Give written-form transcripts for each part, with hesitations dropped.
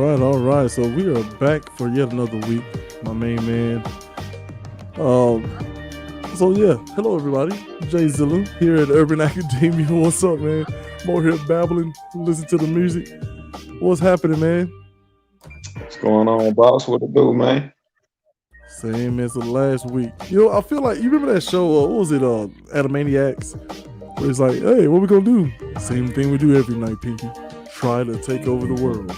all right. So we are back for yet another week, my main man. Um, hello everybody. Jay Zilla here at Urban Academia. What's up, man? I'm over here babbling, listen to the music. What's happening, man? What's going on, boss? What to do, man? Same as the last week. I feel like you remember that show. What was it? Animaniacs. Where it's like, hey, what we gonna do? Same thing we do every night, Pinky. Try to take over the world.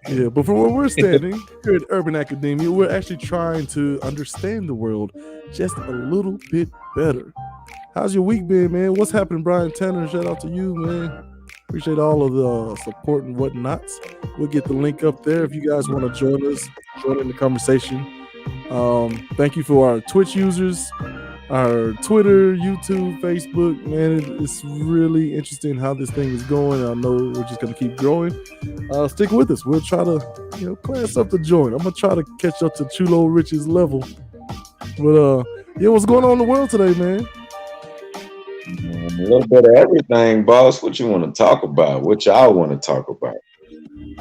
Yeah, but from where we're standing here at Urban Academia, we're actually trying to understand the world just a little bit better. How's your week been, man? What's happening, Brian Tanner? Shout out to you, man. Appreciate all of the support and whatnots. We'll get the link up there if you guys want to join us, join in the conversation. Thank you for our Twitch users, our Twitter, YouTube, Facebook. Man, it's really interesting how this thing is going. I know we're just going to keep growing. Stick with us. We'll try to, class up the joint. I'm going to try to catch up to Chulo Rich's level. But, what's going on in the world today, man? A little bit of everything, boss. What you want to talk about? What y'all want to talk about?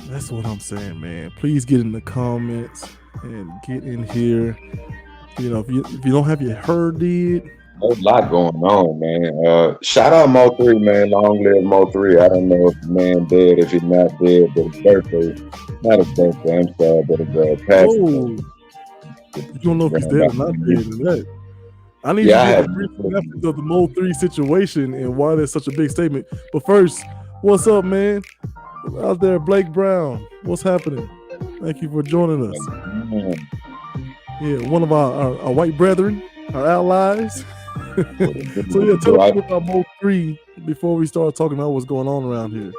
That's what I'm saying, man. Please get in the comments and get in here. If you don't have your hair did. There's a lot going on, man. Shout out Mo3, man. Long live Mo3. I don't know if the man dead, if he's not dead, but his birthday. Not his birthday, I'm sorry, but his passing. You don't know if he's dead or not dead in that. I need to get a brief synopsis of the Mo3 situation and why there's such a big statement. But first, what's up, man? Out there, Blake Brown. What's happening? Thank you for joining us. Yeah, one of our white brethren, our allies. So tell us about Mo3 before we start talking about what's going on around here.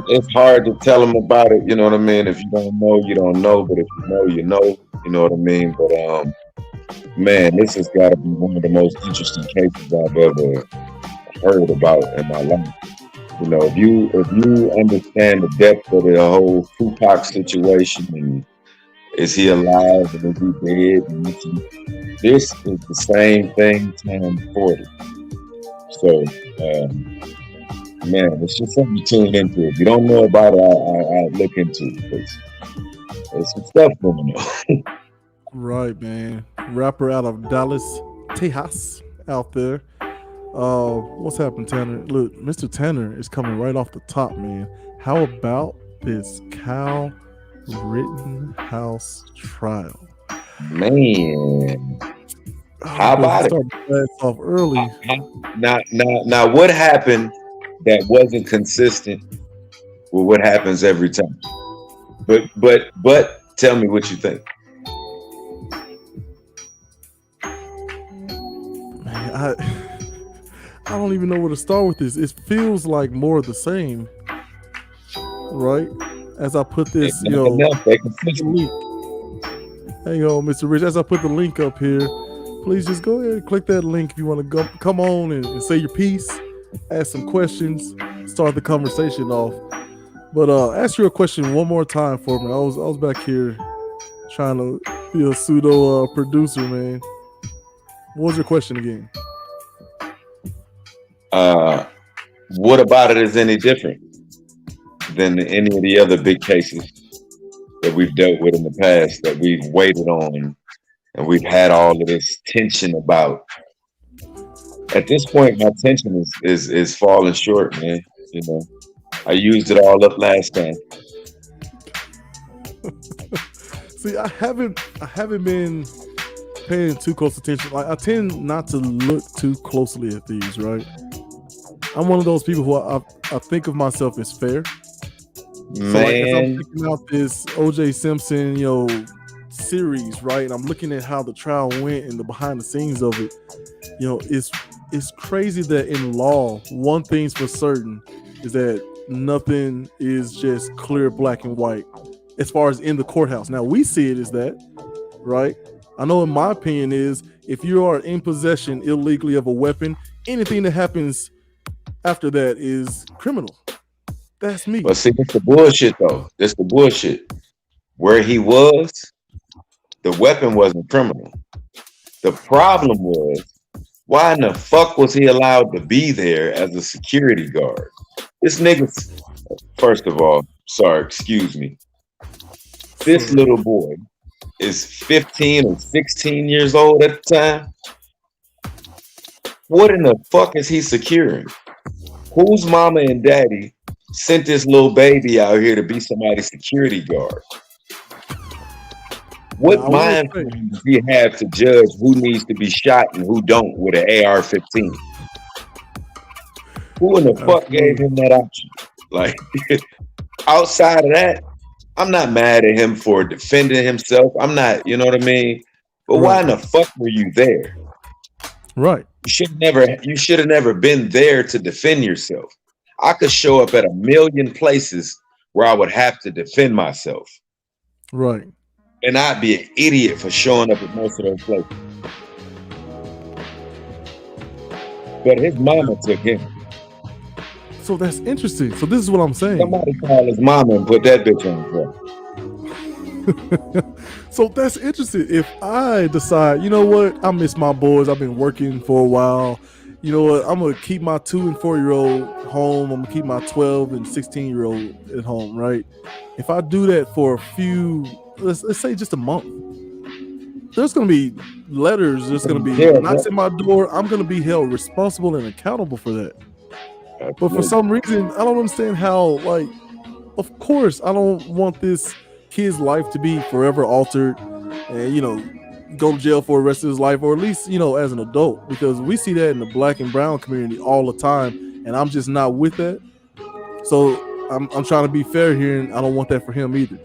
It's hard to tell them about it, you know what I mean? If you don't know, you don't know. But if you know, you know. You know what I mean? But man, this has got to be one of the most interesting cases I've ever heard about in my life. If you understand the depth of the whole Tupac situation and is he alive and is he dead? And this is the same thing times 40. So, man, it's just something to tune into. If you don't know about it, I look into it. There's some stuff going on. Right, man. Rapper out of Dallas, Texas, out there. What's happened, Tanner? Look, Mr. Tanner is coming right off the top, man. How about this Cal Rittenhouse trial? Man, how about it? Off early. Now, what happened that wasn't consistent with what happens every time? But tell me what you think. Man, I don't even know where to start with this. It feels like more of the same, right? As I put this, link. Hey, Mr. Rich, as I put the link up here, please just go ahead and click that link if you want to go. Come on and say your piece, ask some questions, start the conversation off. But ask you a question one more time for me. I was back here trying to be a pseudo producer, man. What was your question again? What about it is any different than any of the other big cases that we've dealt with in the past, that we've waited on and we've had all of this tension about? At this point, my tension is falling short, man. I used it all up last time. See, I haven't been paying too close attention. Like, I tend not to look too closely at these, right? I'm one of those people who I think of myself as fair. Man. So as I'm thinking out this O.J. Simpson, series, right? And I'm looking at how the trial went and the behind the scenes of it. It's crazy that in law, one thing's for certain is that nothing is just clear black and white as far as in the courthouse. Now we see it as that, right? I know in my opinion is if you are in possession illegally of a weapon, anything that happens after that is criminal. That's me. But see, it's the bullshit though. It's the bullshit. Where he was, the weapon wasn't criminal. The problem was, why in the fuck was he allowed to be there as a security guard? This nigga, first of all, sorry, excuse me. This So, little boy is 15 or 16 years old at the time. What in the fuck is he securing? Whose mama and daddy sent this little baby out here to be somebody's security guard? now What I will mind say, frame does he have to judge who needs to be shot and who don't with an AR-15? Who in the fuck gave absolutely, him that option? Like, outside of that, I'm not mad at him for defending himself. I'm not, you know what I mean? But why right, in the fuck were you there? right, You should have never been there to defend yourself. I could show up at a million places where I would have to defend myself. right. And I'd be an idiot for showing up at most of those places. But his mama took him. So that's interesting. So this is what I'm saying. Somebody call his mama and put that bitch on the So that's interesting. If I decide, you know what, I miss my boys. I've been working for a while. You know what? I'm gonna keep my 2 and 4-year-old home. I'm gonna keep my 12 and 16-year-old at home, right? If I do that for a few, let's say just a month, there's gonna be letters. There's gonna be Yeah, knocks at my door. I'm gonna be held responsible and accountable for that. But for Absolutely. some reason, I don't understand how. Like, of course, I don't want this kid's life to be forever altered, and go to jail for the rest of his life, or at least as an adult, because we see that in the black and brown community all the time, and I'm just not with that. So I'm trying to be fair here, and I don't want that for him either.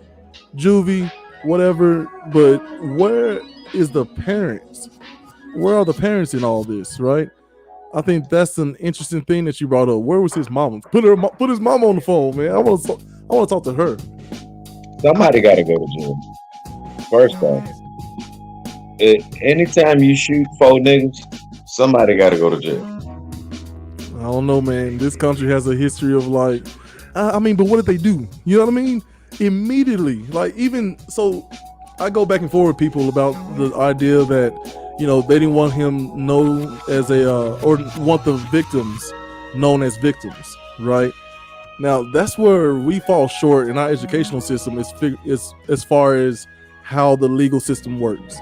Juvie, whatever, but where is the parents? Where are the parents in all this, right? I think that's an interesting thing that you brought up. Where was his mama? Put his mama on the phone, man. I want to talk to her. Somebody got to go to jail. First off, anytime you shoot 4 niggas, somebody got to go to jail. I don't know, man. This country has a history of like, I mean, but what did they do? You know what I mean? Immediately, like even so, I go back and forth with people about the idea that they didn't want him known as or want the victims known as victims, right? Now that's where we fall short in our educational system is as far as how the legal system works,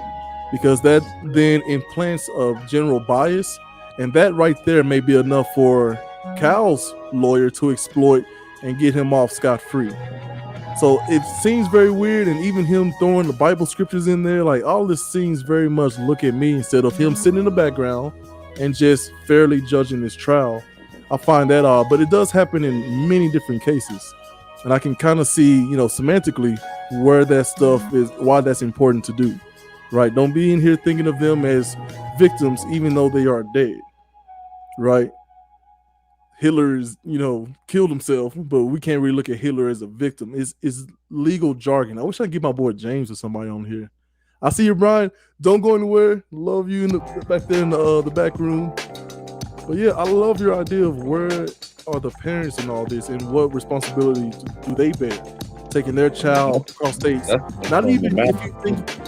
because that then implants a general bias, and that right there may be enough for Cal's lawyer to exploit and get him off scot-free. So it seems very weird, and even him throwing the Bible scriptures in there, like all this seems very much look at me instead of him sitting in the background and just fairly judging this trial. I find that odd, but it does happen in many different cases, and I can kind of see, semantically where that stuff is, why that's important to do, right? Don't be in here thinking of them as victims, even though they are dead, right? Hitler is, killed himself, but we can't really look at Hitler as a victim. It's legal jargon. I wish I could get my boy James or somebody on here. I see you, Brian. Don't go anywhere. Love you back there in the back room. But yeah, I love your idea of where are the parents in all this, and what responsibility do they bear, taking their child across states. Not even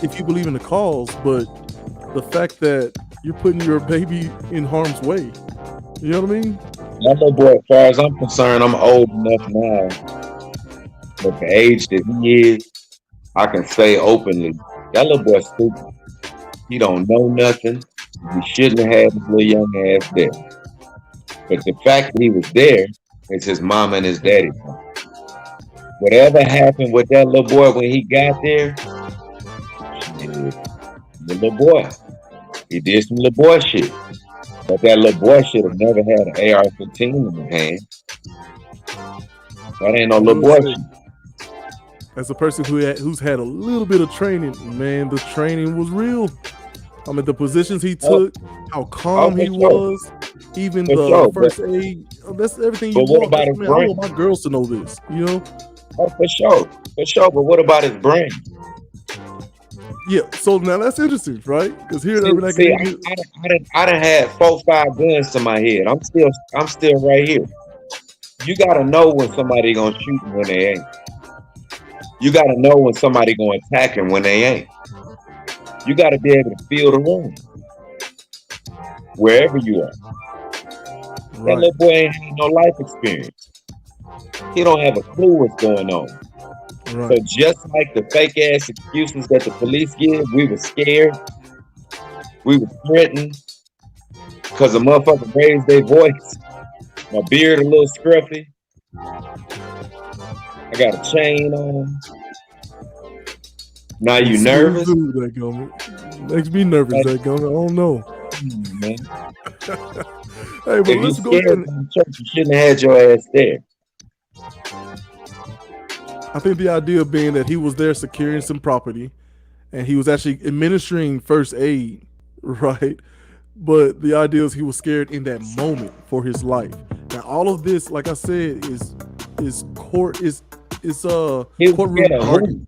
if you believe in the cause, but the fact that you're putting your baby in harm's way. You know what I mean? That little boy, as far as I'm concerned, I'm old enough now. But the age that he is, I can say openly, that little boy stupid. He don't know nothing. He shouldn't have had his little young ass there. But the fact that he was there is his mom and his daddy. Whatever happened with that little boy when he got there, the little boy, he did some little boy shit. But that little boy should have never had an AR-15 in his hand. That ain't no little boy shit. As a person who's had a little bit of training, man, the training was real. I mean, the positions he took, how calm he was, even the first aid. That's everything you want. I want my girls to know this, Oh, for sure. But what about his brain? Yeah, so now that's interesting, right? Because here, I done had 4-5 guns to my head. I'm still right here. You gotta know when somebody gonna shoot and when they ain't. You gotta know when somebody gonna attack and when they ain't. You gotta be able to feel the room wherever you are. Right. That little boy ain't had no life experience. He don't have a clue what's going on. So Right. just like the fake ass excuses that the police give, we were scared, we were threatened because a motherfucker raised their voice. My beard a little scruffy. I got a chain on. Now you Scooby nervous? Doo, that gum. Makes me nervous, that gum. I don't know. Man. Hey, but If you let's go scared ahead. from the church, you shouldn't have had your ass there. I think the idea being that he was there securing some property and he was actually administering first aid, right? But the idea is he was scared in that moment for his life. Now, all of this, like I said, is court is He was courtroom scared of jargon. who?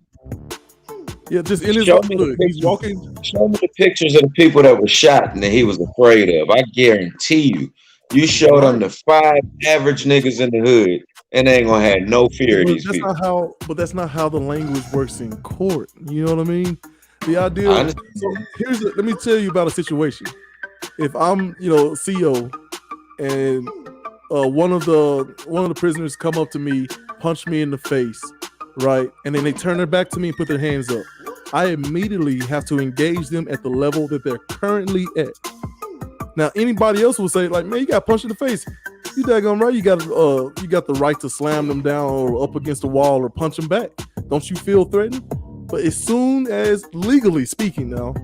Yeah, just in his Show me the look, he's pictures. walking. Show me the pictures of the people that were shot and that he was afraid of. I guarantee you showed Right. them the 5 average niggas in the hood, and they ain't gonna have no fear of But these people. that's not how the language works in court. You know what I mean? The I idea. understand. So let me tell you about a situation. If I'm, CO, and one of the prisoners come up to me, punch me in the face, right, and then they turn their back to me and put their hands up, I immediately have to engage them at the level that they're currently at. Now, anybody else will say, like, man, you got punched in the face. You daggone right. You got the right to slam them down or up against the wall or punch them back. Don't you feel threatened? But as soon as, legally speaking, now,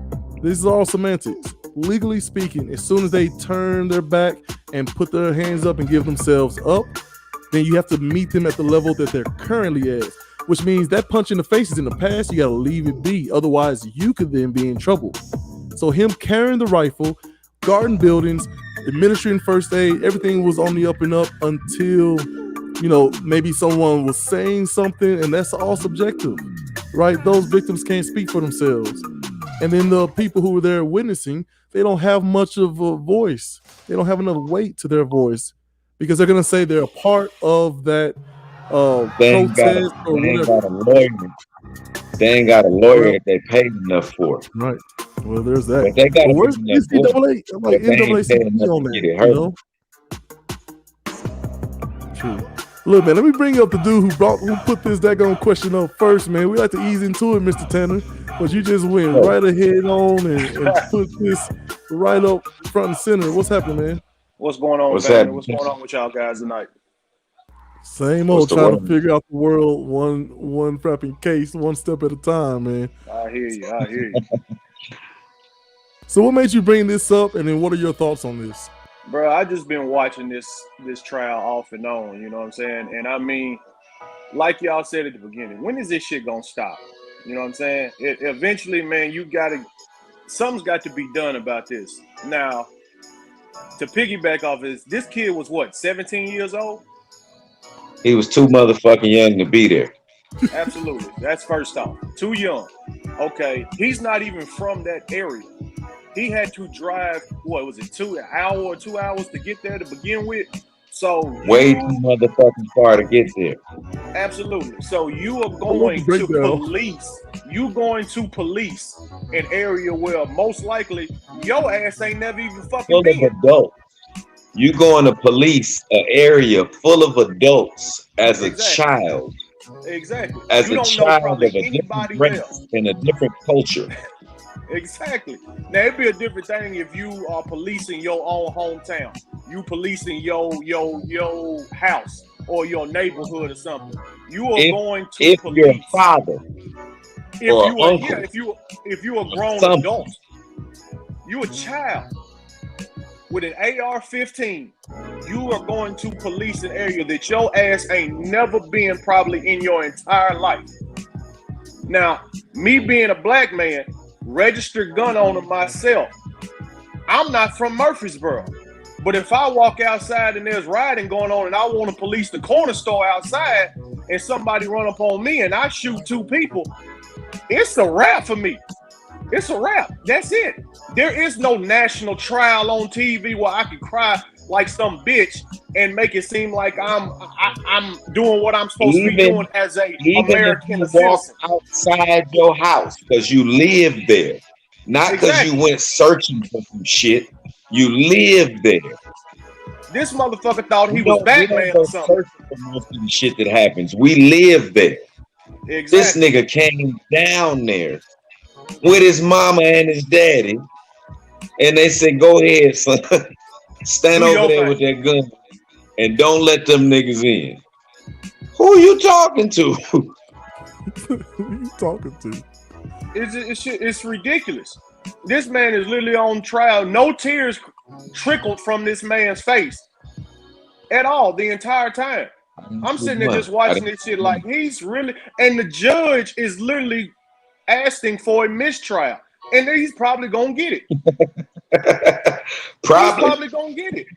this is all semantics. Legally speaking, as soon as they turn their back and put their hands up and give themselves up, then you have to meet them at the level that they're currently at. Which means that punch in the face is in the past. You got to leave it be. Otherwise, you could then be in trouble. So him carrying the rifle, guarding buildings, administering first aid, everything was on the up and up until, maybe someone was saying something, and that's all subjective, right? Those victims can't speak for themselves. And then the people who were there witnessing, they don't have much of a voice. They don't have enough weight to their voice because they're going to say they're a part of that protest or whatever. They ain't got a lawyer that they paid enough for. Right. Well, there's that. But they got where's NCAA? I'm like NAACP on that. True. Look, man, let me bring up the dude who put this daggone question up first, man. We like to ease into it, Mr. Tanner, but you just went right ahead on and put this right up front and center. What's happening, man? What's going on, family? What's going on with y'all guys tonight? Same old, trying to figure out the world one frapping case, one step at a time, man. I hear you. So what made you bring this up, and then what are your thoughts on this? Bro, I just been watching this trial off and on, you know what I'm saying? And I mean, like y'all said at the beginning, when is this shit gonna stop? You know what I'm saying? Eventually, man, something's got to be done about this. Now, to piggyback off this kid was what, 17 years old? He was too motherfucking young to be there. Absolutely. That's first off. Too young. Okay. He's not even from that area. He had to drive, what was it, 2 hours to get there to begin with? So way too motherfucking far to get there. Absolutely. So you are going to police an area where most likely your ass ain't never even fucking been. Full of adults. You going to police an area full of adults as a child. Exactly. As a child of a different race in a different culture. Exactly. Now it'd be a different thing if you are policing your own hometown. You policing your house or your neighborhood or something. You are going to if police your father or uncle. If you a grown adult, you a child with an AR-15, you are going to police an area that your ass ain't never been probably in your entire life. Now, me being a black man, registered gun owner myself, I'm not from Murfreesboro. But if I walk outside and there's rioting going on and I want to police the corner store outside and somebody run up on me and I shoot 2 people, it's a wrap for me. It's a wrap. That's it. There is no national trial on TV where I can cry like some bitch and make it seem like I'm doing what I'm supposed to be doing as a American if you walk outside your house because you live there, not because you went searching for some shit. You live there. This motherfucker thought he We was don't Batman go or something. searching for most of the shit that happens. We live there. This Exactly. nigga came down there with his mama and his daddy, and they said, "Go ahead, son, stand Do over your there thing. with that gun, and don't let them niggas in." Who you talking to? Who you talking to? It's ridiculous. This man is literally on trial. No tears trickled from this man's face at all the entire time. I'm sitting there just watching this shit like he's really, and the judge is literally asking for a mistrial, and he's probably gonna get it. He's probably gonna get it.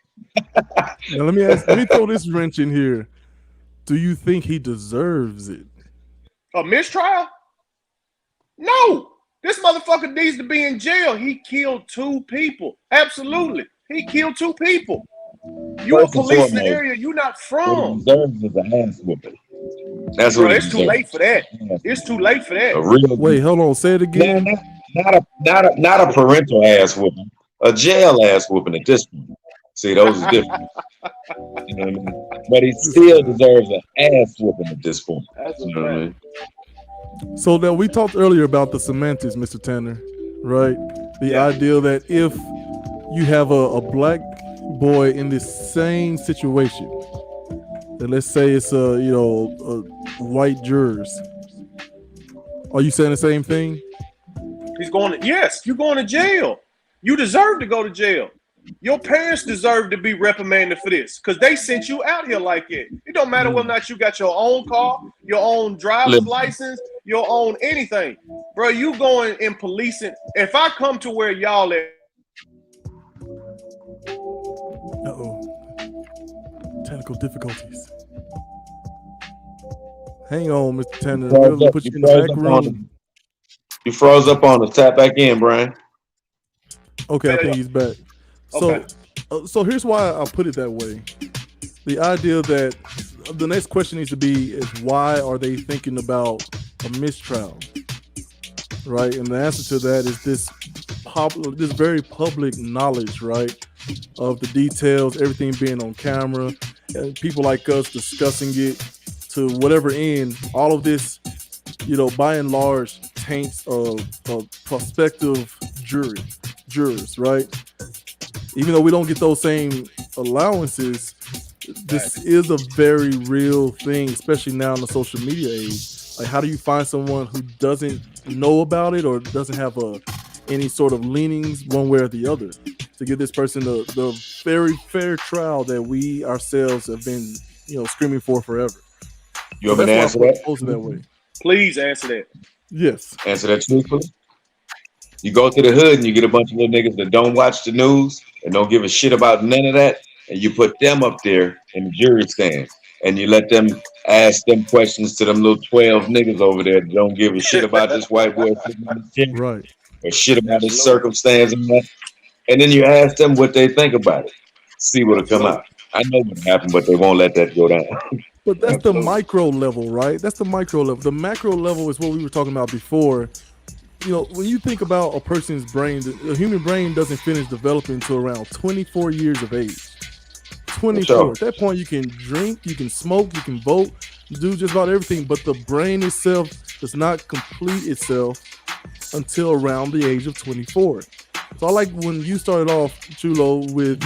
Now let me throw this wrench in here. Do you think he deserves it? A mistrial? No. This motherfucker needs to be in jail. He killed 2 people. Absolutely. He killed 2 people. You a police in the area you're not from. What he deserves is an ass whooping. That's what it's too late for that. It's too late for that. A real Wait, hold on. Say it again. Not a parental ass whooping. A jail ass whooping at this point. See, those are different. You know what I mean? But he still deserves an ass whooping at this point. You know what I mean? So now we talked earlier about the semantics, Mr. Tanner, right? The idea that if you have a black boy in this same situation, and let's say it's white jurors, are you saying the same thing? He's going to, yes, you're going to jail. You deserve to go to jail. Your parents deserve to be reprimanded for this because they sent you out here like it. It don't matter whether or not you got your own car, your own driver's license, your own anything. Bro, you going in policing. If I come to where y'all at. Technical difficulties. Hang on, Mr. Tanner. We'll put you in the back room. You froze up on us. Tap back in, Brian. Okay, I think he's back. So, so here's why I put it that way. The idea that the next question needs to be is why are they thinking about a mistrial, right? And the answer to that is this very public knowledge, right, of the details, everything being on camera, and people like us discussing it to whatever end. All of this, by and large, taints of prospective jurors, right? Even though we don't get those same allowances, this is a very real thing, especially now in the social media age. Like, how do you find someone who doesn't know about it or doesn't have any sort of leanings one way or the other to give this person the very fair trial that we ourselves have been, screaming for forever? You want me to answer that? That way. Please answer that. Yes. Answer that truthfully. You go to the hood and you get a bunch of little niggas that don't watch the news and don't give a shit about none of that, and you put them up there in the jury stand, and you let them ask them questions to them little 12 niggas over there that don't give a shit about this white boy sitting on the chair, right, or shit about his circumstance, and then you ask them what they think about it. See what'll come out. I know what happened, but they won't let that go down. But that's the micro level, right? That's the micro level. The macro level is what we were talking about before. When you think about a person's brain, the human brain doesn't finish developing until around 24 years of age. 24. At that point, you can drink, you can smoke, you can vote, do just about everything. But the brain itself does not complete itself until around the age of 24. So I like when you started off, Chulo, with,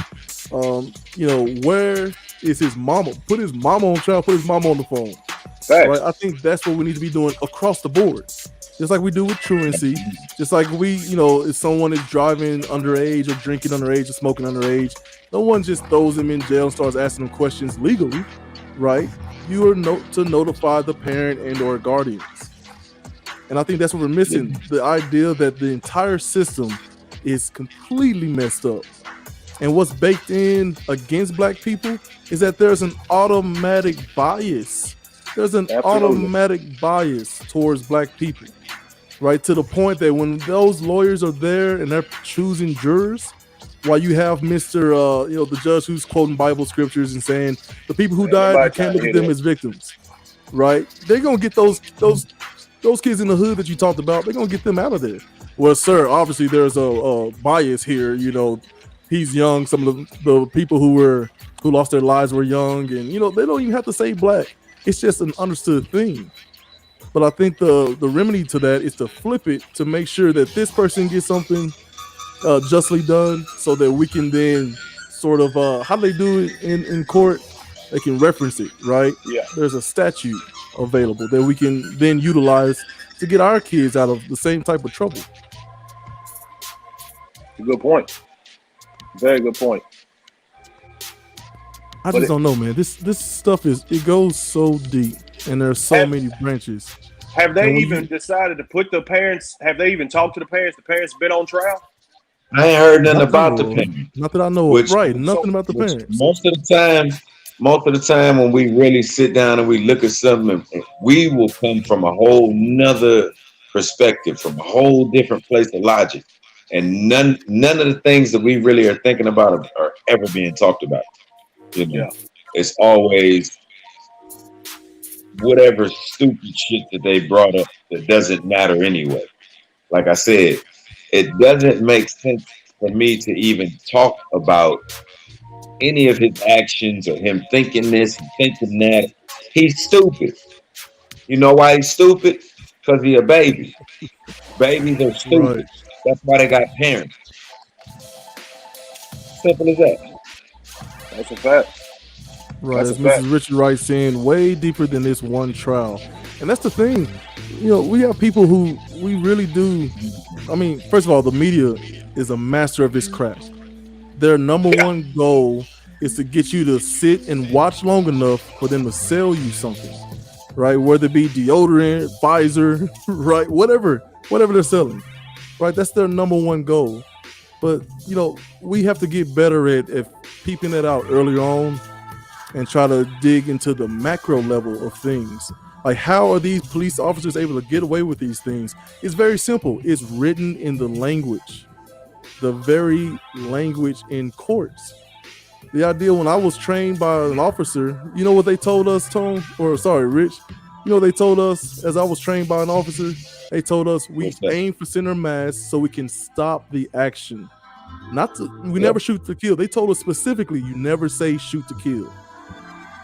where is his mama? Put his mama on trial, put his mama on the phone. Right? I think that's what we need to be doing across the board. Just like we do with truancy, just like we, if someone is driving underage or drinking underage or smoking underage, no one just throws them in jail and starts asking them questions legally, right? You are to notify the parent and or guardians. And I think that's what we're missing. The idea that the entire system is completely messed up. And what's baked in against black people is that there's an automatic bias. There's an automatic bias towards black people, right? To the point that when those lawyers are there and they're choosing jurors, while you have Mr. The judge who's quoting Bible scriptures and saying the people who died, you can't look at them as victims, right? They're gonna get those kids in the hood that you talked about. They're gonna get them out of there. Well, sir, obviously there's a bias here. He's young. Some of the people who were who lost their lives were young, and they don't even have to say black. It's just an understood thing. But I think the remedy to that is to flip it to make sure that this person gets something justly done, so that we can then sort of how do they do it in court? They can reference it, right? Yeah. There's a statute available that we can then utilize to get our kids out of the same type of trouble. Good point. Very good point. I just don't know, man. This stuff it goes so deep, and there's so many branches. Have they even decided to put the parents? Have they even talked to the parents? The parents been on trial? I ain't heard nothing about the parents. Not that I know of. Right, nothing about the parents. Most of the time when we really sit down and we look at something, we will come from a whole nother perspective, from a whole different place of logic. And none of the things that we really are thinking about are ever being talked about. It's always whatever stupid shit that they brought up that doesn't matter anyway. Like I said, it doesn't make sense for me to even talk about any of his actions or him thinking this and thinking that. He's stupid. You know why he's stupid? Because he's a baby. Babies are stupid. Right. That's why they got parents. Simple as that. That's a fact. Right, as Mrs. Richard Wright saying, way deeper than this one trial. And that's the thing. We have people who we really do. I mean, first of all, the media is a master of this craft. Their number one goal is to get you to sit and watch long enough for them to sell you something, right? Whether it be deodorant, Pfizer, right? Whatever they're selling, right? That's their number one goal. But, we have to get better at peeping that out earlier on and try to dig into the macro level of things. Like, how are these police officers able to get away with these things? It's very simple. It's written in the language, the very language in courts. The idea, when I was trained by an officer, you know what they told us, Rich? You know what they told us as I was trained by an officer? They told us we aim for center mass so we can stop the action. We never shoot to kill. They told us specifically, you never say shoot to kill.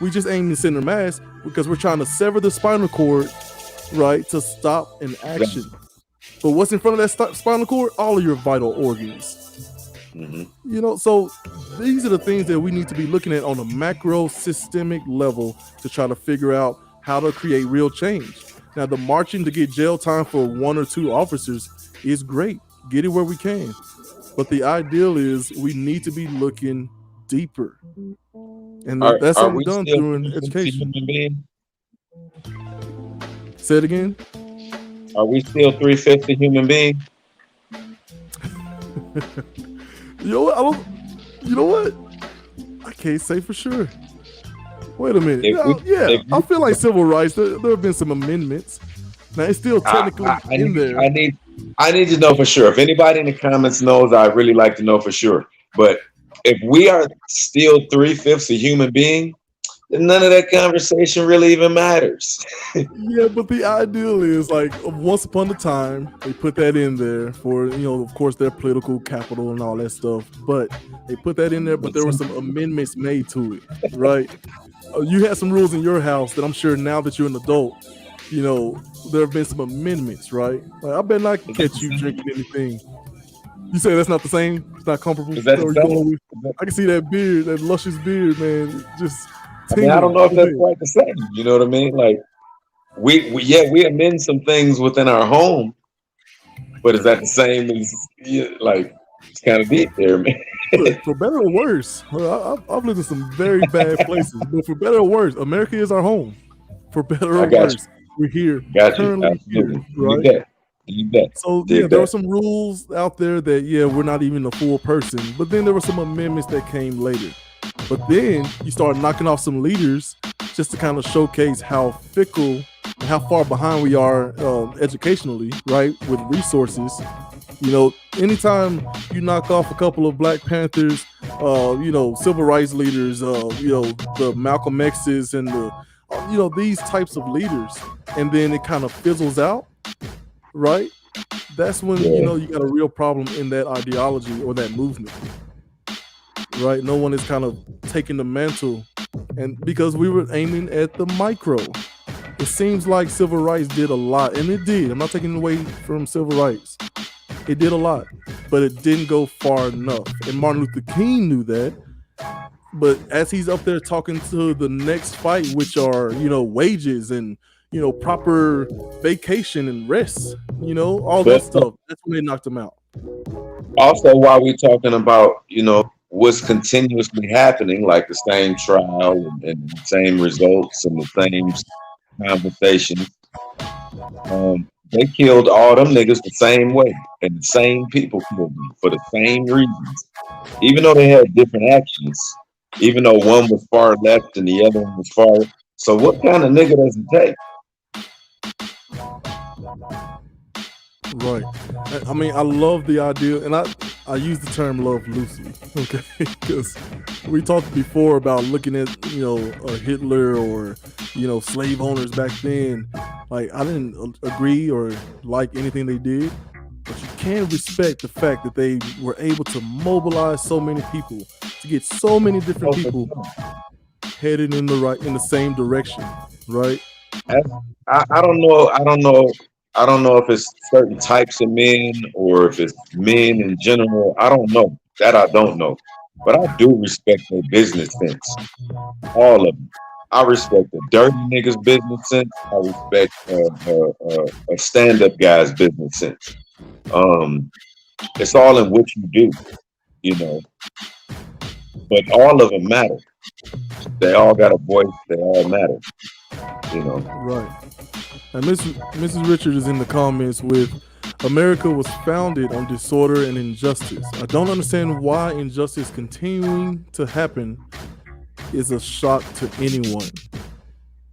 We just aim to center mass because we're trying to sever the spinal cord, right, to stop an action. But what's in front of that spinal cord? All of your vital organs. Mm-hmm. So these are the things that we need to be looking at on a macro systemic level to try to figure out how to create real change. Now, the marching to get jail time for one or two officers is great. Get it where we can. But the ideal is we need to be looking deeper. And that's what we've done through education. Say it again. Are we still 3/5 a human being? You know what? I can't say for sure. Wait a minute. I feel like civil rights, there have been some amendments. Now, it's still technically in there. I need to know for sure. If anybody in the comments knows, I'd really like to know for sure. But if we are still 3/5 a human being, then none of that conversation really even matters. Yeah, but the ideal is, like, once upon a time, they put that in there for, of course, their political capital and all that stuff. But they put that in there, but there were some amendments made to it, right? You had some rules in your house that I'm sure now that you're an adult, there have been some amendments, right? Like, I bet not catch you drinking anything. You say that's not the same? It's not comparable? Is that the same? I can see that beard, that luscious beard, man. Just I don't know if that's quite the same. You know what I mean? Like, we amend some things within our home, but is that the same as, like, it's kind of deep there, man. For better or worse, I've lived in some very bad places, but for better or worse, America is our home. For better or worse, we're here. Currently here, right? So there were some rules out there that we're not even a full person, but then there were some amendments that came later. But then you start knocking off some leaders just to kind of showcase how fickle and how far behind we are educationally, right, with resources. Anytime you knock off a couple of Black Panthers, civil rights leaders, the Malcolm X's and these types of leaders, and then it kind of fizzles out, right? That's when you got a real problem in that ideology or that movement. right? No one is kind of taking the mantle, and because we were aiming at the micro, it seems like civil rights did a lot, and it did. I'm not taking away from civil rights. It did a lot, but it didn't go far enough. And Martin Luther King knew that. But as he's up there talking to the next fight, which are, wages and, proper vacation and rest, all that But stuff, that's when they knocked him out. also, while we're talking about, what's continuously happening, like the same trial and the same results and the same conversations, they killed all them niggas the same way, and the same people killed them for the same reasons, even though they had different actions, even though one was far left and the other one was far. So, what kind of nigga does it take? Right. I mean, I love the idea, and I use the term love loosely, okay? Because we talked before about looking at, a Hitler or, slave owners back then. Like, I didn't agree or like anything they did, but you can respect the fact that they were able to mobilize so many people, to get so many different people headed in the same direction, right? I don't know. I don't know if it's certain types of men or if it's men in general. I don't know. That I don't know. But I do respect their business sense. All of them. I respect the dirty niggas' business sense. I respect a stand-up guy's business sense. It's all in what you do, But all of them matter. They all got a voice. They all matter, Right. And Mrs. Richard is in the comments with, America was founded on disorder and injustice. I don't understand why injustice continuing to happen is a shock to anyone.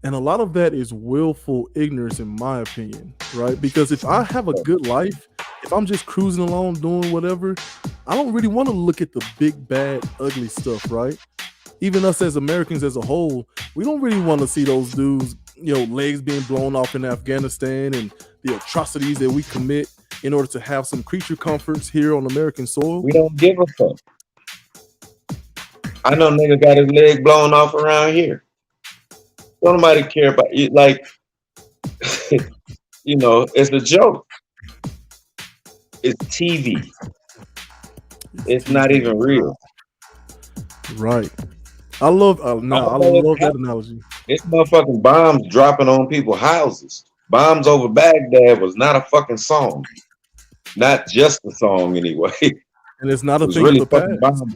And a lot of that is willful ignorance, in my opinion, right? Because if I have a good life, if I'm just cruising along doing whatever, I don't really want to look at the big, bad, ugly stuff, right? Even us as Americans as a whole, we don't really want to see those dudes, legs being blown off in Afghanistan and the atrocities that we commit in order to have some creature comforts here on American soil. We don't give a fuck. I know nigga got his leg blown off around here. Don't nobody care about you. Like, it's a joke. It's TV. It's not even real. Right. I love that analogy. It's motherfucking bombs dropping on people's houses. Bombs over Baghdad was not a fucking song. Not just a song anyway. And it's not a thing really of the past. Bombs.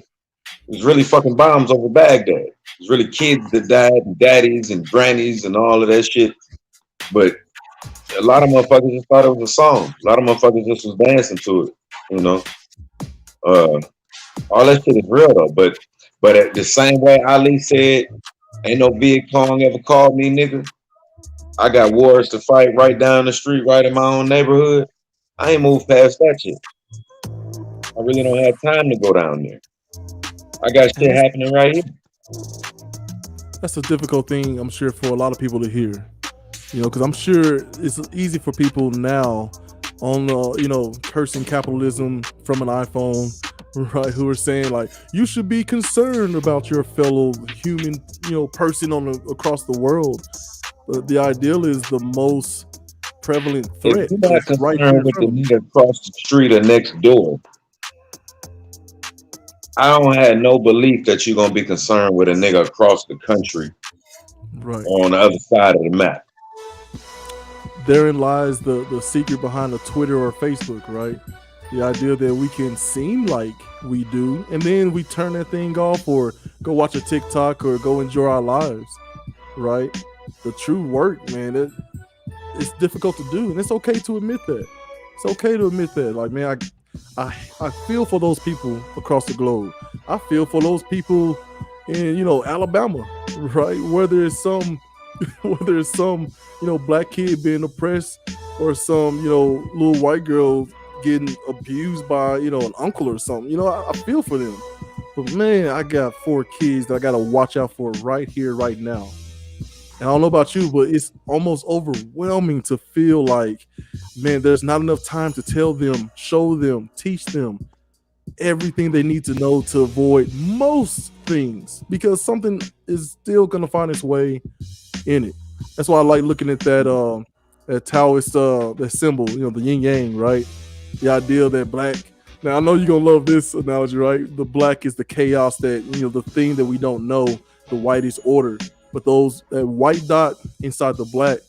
It was really fucking bombs over Baghdad. It was really kids that died and daddies and grannies and all of that shit. But a lot of motherfuckers just thought it was a song. A lot of motherfuckers just was dancing to it, all that shit is real though. But at the same way Ali said, ain't no Viet Cong ever called me nigga. I got wars to fight right down the street, right in my own neighborhood. I ain't moved past that shit. I really don't have time to go down there. I got shit happening right here. That's a difficult thing, I'm sure, for a lot of people to hear. Because I'm sure it's easy for people now on, cursing capitalism from an iPhone, right? Who are saying like, you should be concerned about your fellow human, person across the world. But the ideal is the most prevalent threat. If you're not concerned with the nigga across the street or next door, I don't have no belief that you're gonna be concerned with a nigga across the country, right, on the other side of the map. Therein lies the secret behind a Twitter or Facebook, right? The idea that we can seem like we do, and then we turn that thing off or go watch a TikTok or go enjoy our lives, right? The true work, man, it's difficult to do, and it's okay to admit that. It's okay to admit that. Like, man, I feel for those people across the globe. I feel for those people in, Alabama, right? Whether it's some black kid being oppressed or some, little white girl getting abused by, an uncle or something. I feel for them. But man, I got 4 kids that I got to watch out for right here, right now. And I don't know about you, but it's almost overwhelming to feel like, man, there's not enough time to tell them, show them, teach them. everything they need to know to avoid most things, because something is still gonna find its way in it. That's why I like looking at that Taoist that symbol, the yin yang, right? The idea that black. Now I know you're gonna love this analogy, right? The black is the chaos, that the thing that we don't know. The white is order, but that white dot inside the black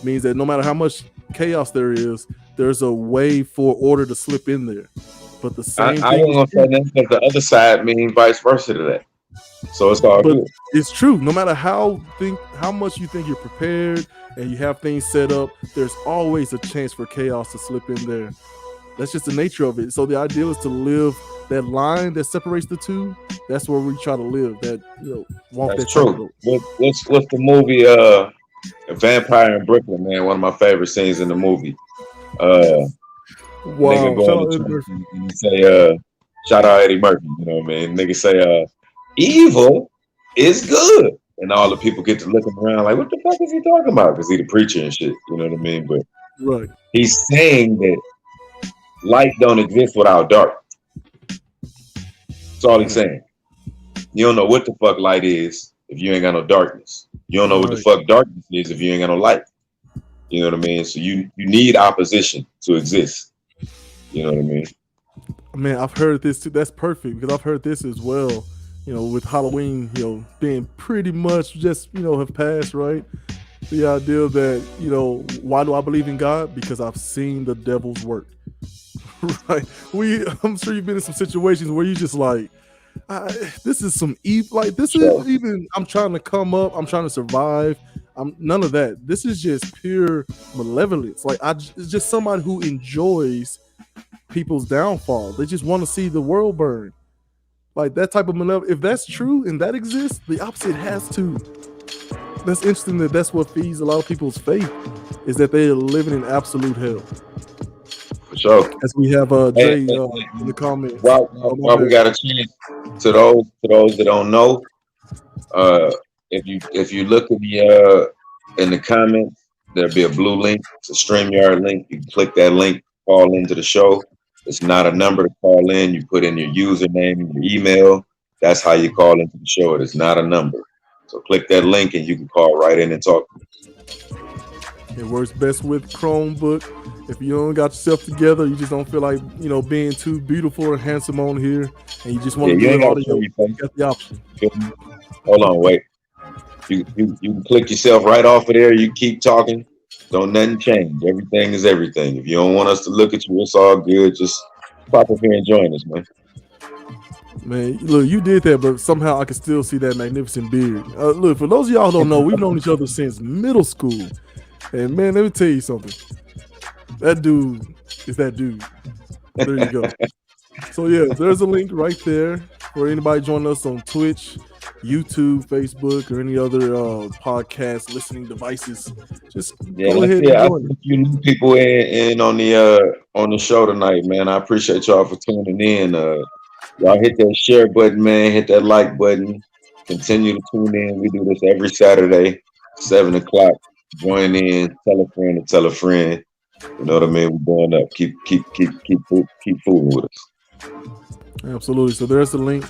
means that no matter how much chaos there is, there's a way for order to slip in there. But the I same I thing wasn't is gonna true. say that because the other side means vice versa to that. So it's all But good. it's true. No matter how much you think you're prepared and you have things set up, there's always a chance for chaos to slip in there. That's just the nature of it. So the ideal is to live that line that separates the two. That's where we try to live. That walk That's that true. tightrope. What's the movie? Vampire in Brooklyn, man. One of my favorite scenes in the movie. Uh, Nigga Wow! go Shout in out the Eddie church Murphy. and he say, shout out Eddie Murphy. You know what I mean? Nigga say, evil is good. And all the people get to looking around like, what the fuck is he talking about? Because he the preacher and shit. You know what I mean? But Right. he's saying that light don't exist without dark. That's all he's saying. You don't know what the fuck light is if you ain't got no darkness. You don't know what the Right. fuck darkness is if you ain't got no light. You know what I mean? So you need opposition to exist. You know what I mean? Man, I've heard this too. That's perfect, because I've heard this as well. With Halloween, being pretty much just have passed, right? The idea that why do I believe in God? Because I've seen the devil's work. Right? I'm sure you've been in some situations where you just like, this is some evil. Like this Sure. is even. I'm trying to come up. I'm trying to survive. I'm none of that. This is just pure malevolence. Like it's just somebody who enjoys people's downfall. They just want to see the world burn. Like that type of malevolence. If that's true and that exists, the opposite has to. That's interesting that that's what feeds a lot of people's faith, is that they are living in absolute hell. For sure. As we have Hey, Dre in the comments. while we got a chance to those that don't know, if you look in the comments, there'll be a blue link. It's a StreamYard link. You can click that link, call into the show. It's not a number to call in. You put in your username and your email. That's how you call into the show. It is not a number. So click that link and you can call right in and talk. It works best with Chromebook. If you don't got yourself together, you just don't feel like being too beautiful or handsome on here, and you just want to you do ain't it got to audio, show you your face. got the option. Hold on, wait. You can click yourself right off of there. You keep talking. Don't nothing change. Everything is everything. If you don't want us to look at you, it's all good. Just pop up here and join us, man. Man, look, you did that, but somehow I can still see that magnificent beard. Look, for those of y'all who don't know, we've known each other since middle school. And man, let me tell you something. That dude is that dude. There you go. So yeah, there's a link right there for anybody joining us on Twitch, YouTube, Facebook, or any other podcast listening devices. Just go ahead and I join. put a few new people in on the show tonight, man. I appreciate y'all for tuning in. Y'all hit that share button, man. Hit that like button. Continue to tune in. We do this every Saturday, 7 o'clock. Join in. Tell a friend to tell a friend. You know what I mean? We're going up. Keep fooling with us. Absolutely. So there's the link.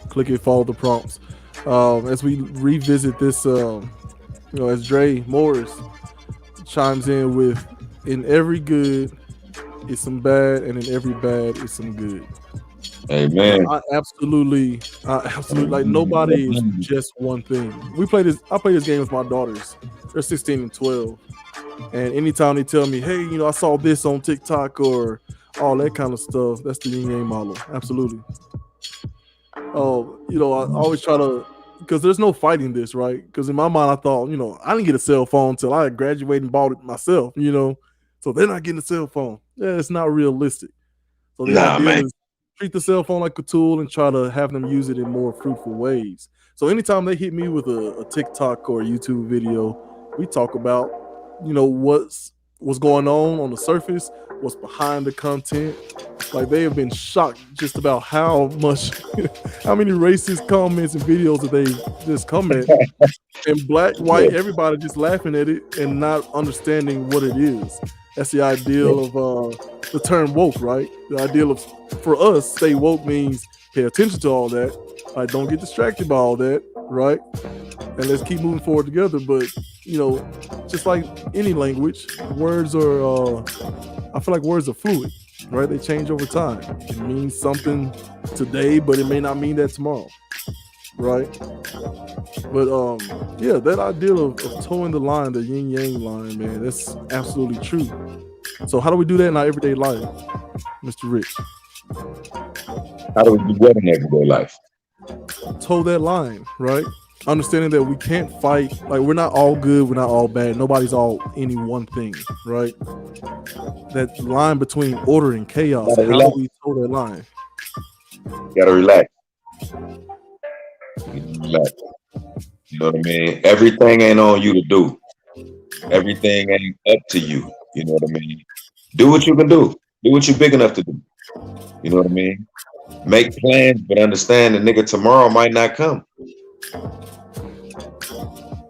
Click it. Follow the prompts. As we revisit this, as Dre Morris chimes in with, in every good is some bad, and in every bad is some good. Amen. I absolutely like nobody is just one thing. I play this game with my daughters. They're 16 and 12. And anytime they tell me, hey, I saw this on TikTok or all that kind of stuff, that's the yin yang model. Absolutely. I always try to, because there's no fighting this, right? Because in my mind, I thought, I didn't get a cell phone until I graduated and bought it myself, so they're not getting a cell phone. Yeah, it's not realistic. So the idea is treat the cell phone like a tool and try to have them use it in more fruitful ways. So anytime they hit me with a TikTok or a YouTube video, we talk about, what's going on the surface, what's behind the content. Like they have been shocked just about how many racist comments and videos that they just comment, and black, white, everybody just laughing at it and not understanding what it is. That's the ideal of the term woke, right? The ideal of for us, stay woke means pay attention to all that. Like, don't get distracted by all that, right? And let's keep moving forward together. But just like any language, words are. I feel like words are fluid, right? They change over time. It means something today, but it may not mean that tomorrow, right? But yeah, that ideal of towing the line, the yin yang line, man, that's absolutely true. So how do we do that in our everyday life, Mr. Rich? How do we do what in everyday life? Toe that line, right? Understanding that we can't fight, like we're not all good, we're not all bad, nobody's all any one thing, right? That line between order and chaos, how do we toe that line? You gotta relax. Relax. You know what I mean? Everything ain't on you to do. Everything ain't up to you. You know what I mean? Do what you can do. Do what you're big enough to do. You know what I mean? Make plans, but understand the nigga tomorrow might not come.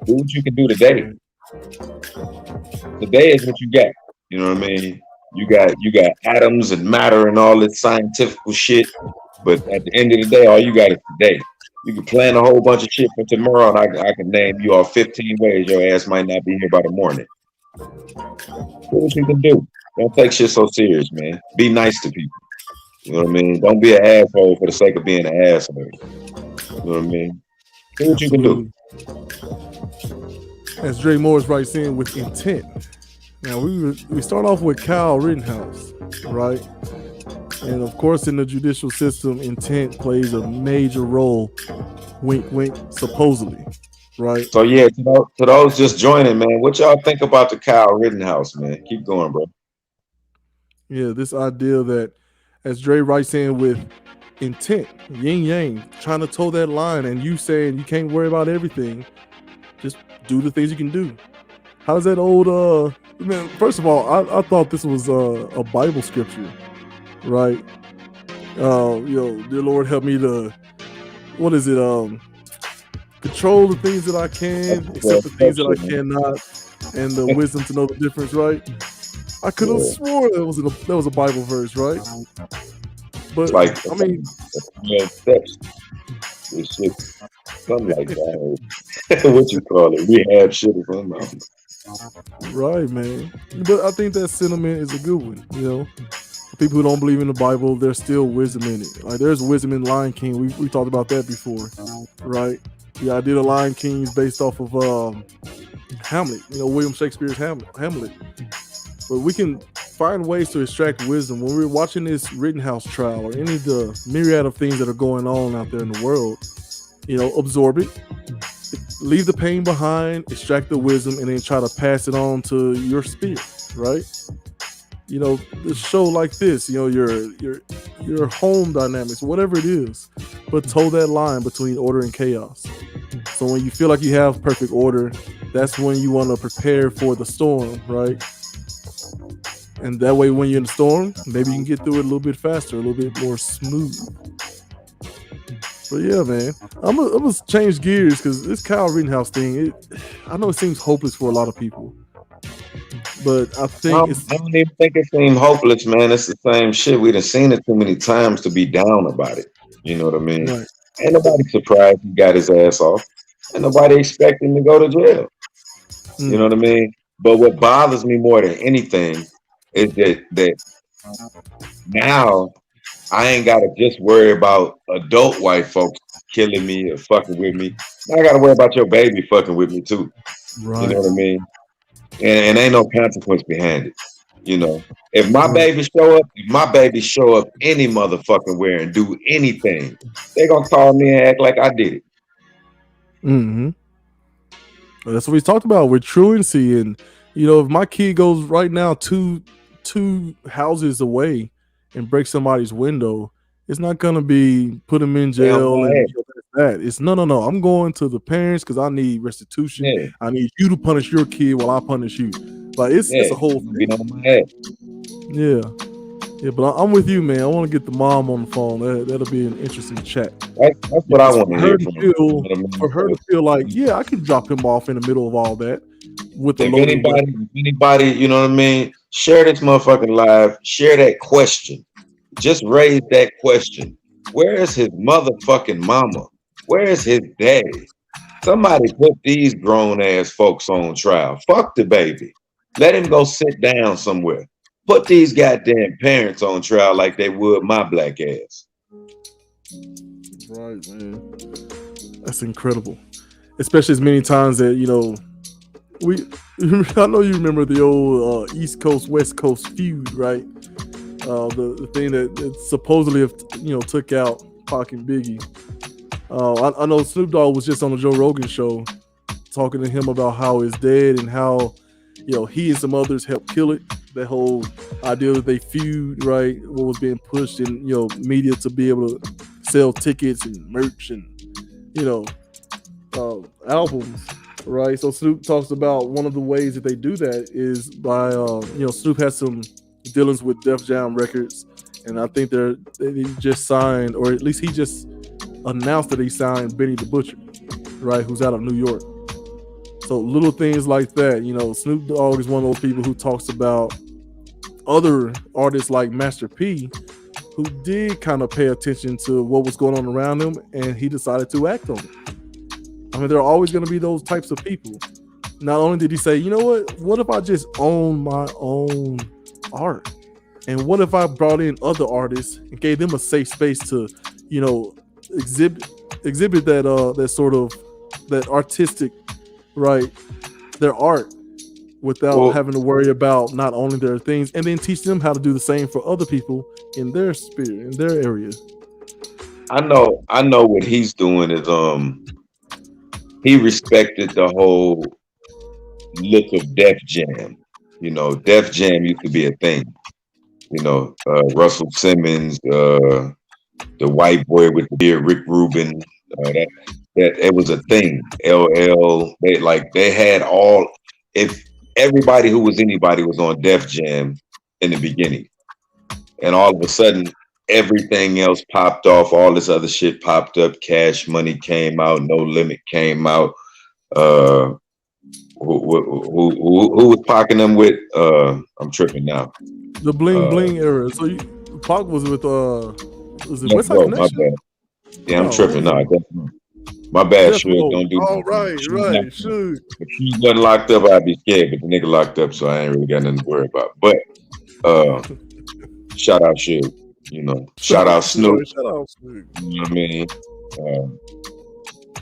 Do what you can do today. Today is what you got. You know what I mean? You got atoms and matter and all this scientific shit, but at the end of the day, all you got is today. You can plan a whole bunch of shit for tomorrow, and I can name you all 15 ways your ass might not be here by the morning. Do what you can do. Don't take shit so serious, man. Be nice to people. You know what I mean? Don't be an asshole for the sake of being an asshole. You know what I mean? Do what you can do. As Dre Morris writes in with intent. Now we start off with Kyle Rittenhouse, right? And of course, in the judicial system, intent plays a major role. Wink, wink. Supposedly, right? So yeah, to those just joining, man, what y'all think about the Kyle Rittenhouse, man? Keep going, bro. Yeah, this idea that, as Dre writes in with intent, yin yang, trying to toe that line, and you saying you can't worry about everything, just do the things you can do. How's that old man? First of all, I thought this was a Bible scripture, right? Dear Lord, help me to, what is it? Control the things that I can, accept the things that I cannot, and the wisdom to know the difference, right? I could have sworn that was a Bible verse, right? But like, I mean, steps. Shit, something like that. What you call it? Rehab shit or something. Right, man. But I think that sentiment is a good one. For people who don't believe in the Bible, there's still wisdom in it. Like, there's wisdom in Lion King. We talked about that before, right? The idea of Lion King is based off of Hamlet. William Shakespeare's Hamlet. But we can find ways to extract wisdom when we're watching this Rittenhouse trial or any of the myriad of things that are going on out there in the world. Absorb it, leave the pain behind, extract the wisdom, and then try to pass it on to your spirit, right? The show like this, your home dynamics, whatever it is, but toe that line between order and chaos. So when you feel like you have perfect order, that's when you want to prepare for the storm, right? And that way, when you're in the storm, maybe you can get through it a little bit faster, a little bit more smooth. But yeah, man, I'm gonna change gears because this Kyle Rittenhouse thing, I know it seems hopeless for a lot of people, but I think I don't even think it seems hopeless, man. It's the same shit. We done seen it too many times to be down about it. You know what I mean? Right. Ain't nobody surprised he got his ass off. Ain't nobody expecting to go to jail. You know what I mean? But what bothers me more than anything is that now I ain't gotta just worry about adult white folks killing me or fucking with me. I gotta worry about your baby fucking with me too. Right. You know what I mean? And ain't no consequence behind it. If my baby show up any motherfucking where and do anything, they gonna call me and act like I did it. Mm-hmm. That's what we talked about with truancy. And if my kid goes right now two houses away and breaks somebody's window, it's not gonna be put him in jail and that. It's no. I'm going to the parents because I need restitution. Yeah. I need you to punish your kid while I punish you. Like it's a whole thing. On my head. Yeah, but I'm with you, man. I want to get the mom on the phone. That'll be an interesting chat. That's what I want to hear from for her to feel like, yeah, I can drop him off in the middle of all that. with the If loaded weapon. anybody, you know what I mean, share this motherfucking live. Share that question. Just raise that question. Where is his motherfucking mama? Where is his daddy? Somebody put these grown ass folks on trial. Fuck the baby. Let him go sit down somewhere. Put these goddamn parents on trial like they would my black ass. Right, man. That's incredible. Especially as many times that, you know, I know you remember the old East Coast West Coast feud, right? The thing that supposedly took out Pac and Biggie. I know Snoop Dogg was just on the Joe Rogan show talking to him about how his dad and how he and some others helped kill it. That whole idea that they feud, right? What was being pushed in media to be able to sell tickets and merch and albums, right? So Snoop talks about one of the ways that they do that is by Snoop has some dealings with Def Jam Records, and I think they just signed, or at least he just announced that he signed Benny the Butcher, right? Who's out of New York. So little things like that, Snoop Dogg is one of those people who talks about other artists like Master P, who did kind of pay attention to what was going on around him, and he decided to act on it. I mean, there are always going to be those types of people. Not only did he say, you know what if I just own my own art? And what if I brought in other artists and gave them a safe space to, exhibit that sort of that artistic, right, their art without having to worry about not owning their things, and then teach them how to do the same for other people in their sphere, in their area. I know what he's doing is he respected the whole look of Def Jam. Def Jam used to be a thing. Russell Simmons, the white boy with the beard, Rick Rubin, that it was a thing. LL, they had all. If everybody who was anybody was on Def Jam in the beginning, and all of a sudden everything else popped off. All this other shit popped up. Cash Money came out. No Limit came out. Who was pocking them with? I'm tripping now. The Bling Bling era. So Pac was with was it West Side My Connection? bad. Yeah, I'm tripping now. My bad. Sure, don't do. Oh, right. Sure. If he wasn't locked up, I'd be scared. But the nigga locked up, so I ain't really got nothing to worry about. But shout out Suge. Shout out Snoop. Shout out Snoop. You know what I mean?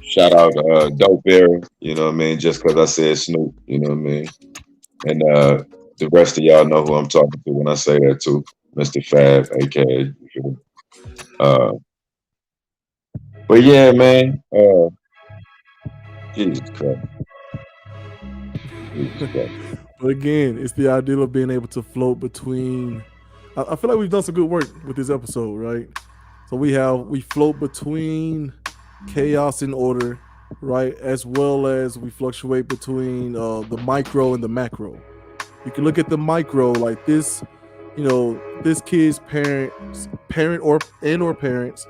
Shout out Dope Era. You know what I mean? Just because I said Snoop. You know what I mean? And the rest of y'all know who I'm talking to when I say that too. Mr. Fab, aka. But yeah, man. Jesus Christ. But again, it's the ideal of being able to float between. I feel like we've done some good work with this episode, right? So we float between chaos and order, right? As well as we fluctuate between the micro and the macro. You can look at the micro like this, this kid's parent or parents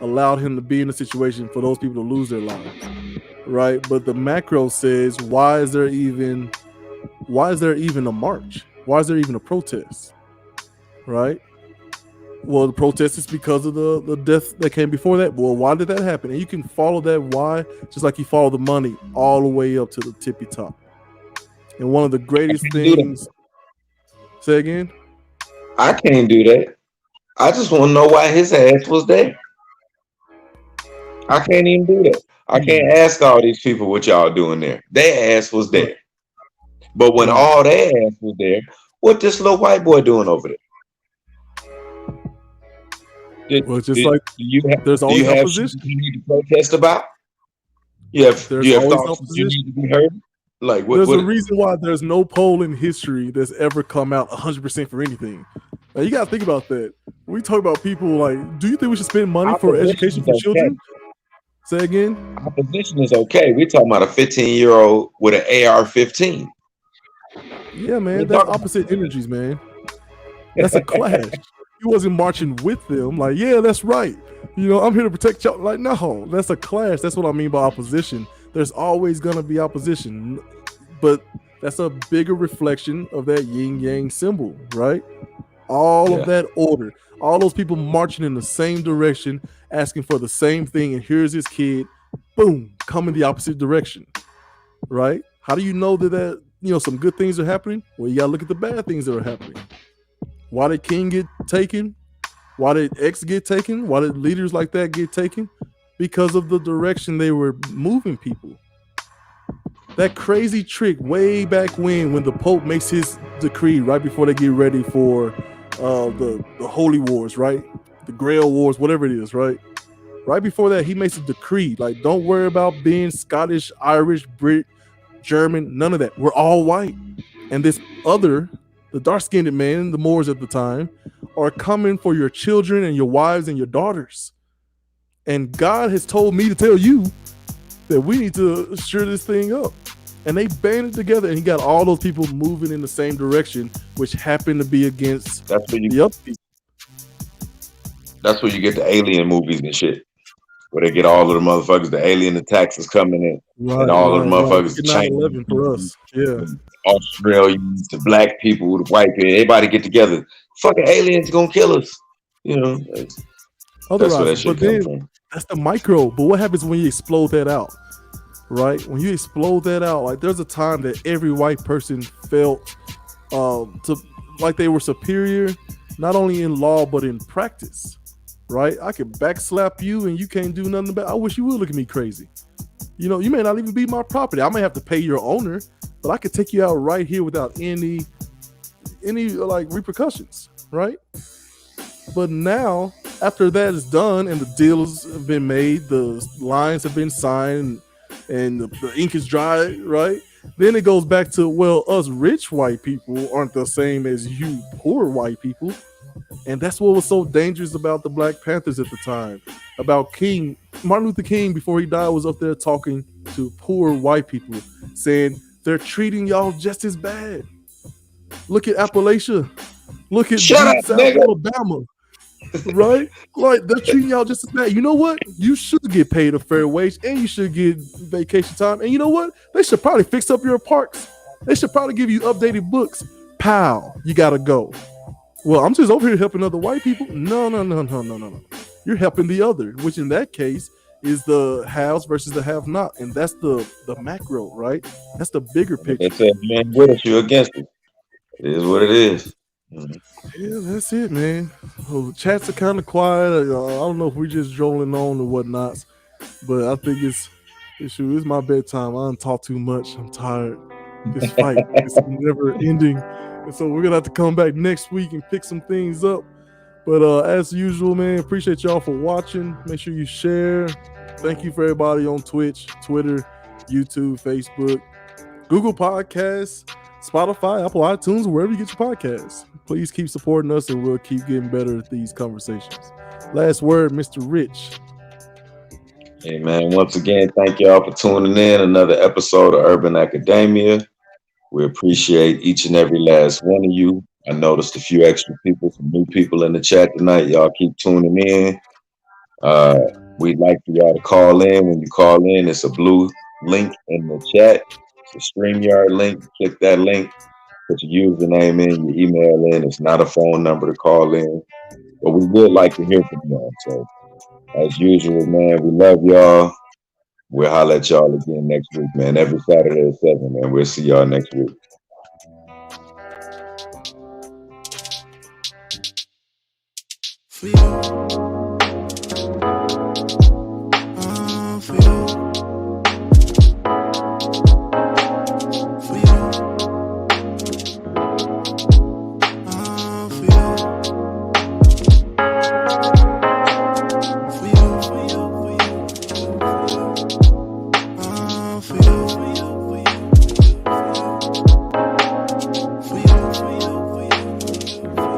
allowed him to be in a situation for those people to lose their lives, right? But the macro says, why is there even a march? Why is there even a protest? Right? Well, the protest is because of the death that came before that. Well, why did that happen? And you can follow that why, just like you follow the money all the way up to the tippy top. And one of the greatest things. Say again? I can't do that. I just want to know why his ass was there. I can't even do that. I can't ask all these people what y'all doing there. Their ass was there. But when all their ass was there, what this little white boy doing over there? There's always opposition. You need to protest about. You have thoughts you need to be heard. There's a reason why there's no poll in history that's ever come out 100% for anything. Now, you gotta think about that. We talk about people like, do you think we should spend money for education for children? Say again. Opposition is okay. We're talking about a 15-year-old with an AR-15. Yeah, man, that's opposite energies, man. That's a clash. He wasn't marching with them. Like, yeah, that's right. I'm here to protect y'all. Like, no, that's a clash. That's what I mean by opposition. There's always gonna be opposition, but That's a bigger reflection of that yin yang symbol, right? All of that order, all those people marching in the same direction, asking for the same thing, and here's his kid, boom, coming the opposite direction, right? How do you know that some good things are happening? Well, you gotta look at the bad things that are happening. Why did King get taken? Why did X get taken? Why did leaders like that get taken? Because of the direction they were moving people. That crazy trick way back when the Pope makes his decree right before they get ready for the Holy Wars, right? The Grail Wars, whatever it is, right? Right before that, he makes a decree like, don't worry about being Scottish, Irish, Brit, German, none of that. We're all white. And this other, the dark-skinned men, the Moors at the time, are coming for your children and your wives and your daughters. And God has told me to tell you that we need to sure this thing up. And they banded together, and he got all those people moving in the same direction, which happened to be against That's where you the other people. That's where you get the alien movies and shit, where they get all of the motherfuckers, the alien attacks is coming in, and all of the motherfuckers, right. 9/11 for us, yeah. Australians, the black people, the white people, everybody get together. Fucking aliens gonna kill us, you know. That's where that shit comes from. That's the micro. But what happens when you explode that out? Right? When you explode that out, like there's a time that every white person felt like they were superior, not only in law but in practice. Right? I could backslap you and you can't do nothing about it. I wish you would look at me crazy. You know, you may not even be my property. I may have to pay your owner, but I could take you out right here without any like repercussions, right? But now, after that is done and the deals have been made, the lines have been signed, and the ink is dry, right? Then it goes back to, well, us rich white people aren't the same as you poor white people. And that's what was so dangerous about the Black Panthers at the time. About King, Martin Luther King, before he died, was up there talking to poor white people, saying they're treating y'all just as bad. Look at Appalachia. Look at South Alabama. Right? Like, they're treating y'all just as bad. You know what? You should get paid a fair wage, and you should get vacation time. And you know what? They should probably fix up your parks. They should probably give you updated books. Pow, you gotta go. Well, I'm just over here helping other white people. No. You're helping the other, which in that case is the haves versus the have-not. And that's the macro, right? That's the bigger picture. It's a man with us, you're against it. It is what it is. Yeah, that's it, man. Well, the chats are kind of quiet. I don't know if we're just drolling on or whatnots, but I think it's my bedtime. I don't talk too much. I'm tired. This fight is never ending. And so we're going to have to come back next week and pick some things up. But as usual, man, appreciate y'all for watching. Make sure you share. Thank you for everybody on Twitch, Twitter, YouTube, Facebook, Google Podcasts, Spotify, Apple iTunes, wherever you get your podcasts. Please keep supporting us, and we'll keep getting better at these conversations. Last word, Mr. Rich. Hey, man, once again, thank y'all for tuning in. Another episode of Urban Academia. We appreciate each and every last one of you. I noticed a few extra people, some new people in the chat tonight. Y'all keep tuning in. We'd like for y'all to call in. When you call in, it's a blue link in the chat. It's a StreamYard link. Click that link. Put your username in, your email in. It's not a phone number to call in. But we would like to hear from y'all. So, as usual, man, we love y'all. We'll holler at y'all again next week, man. Every Saturday at 7, man. We'll see y'all next week.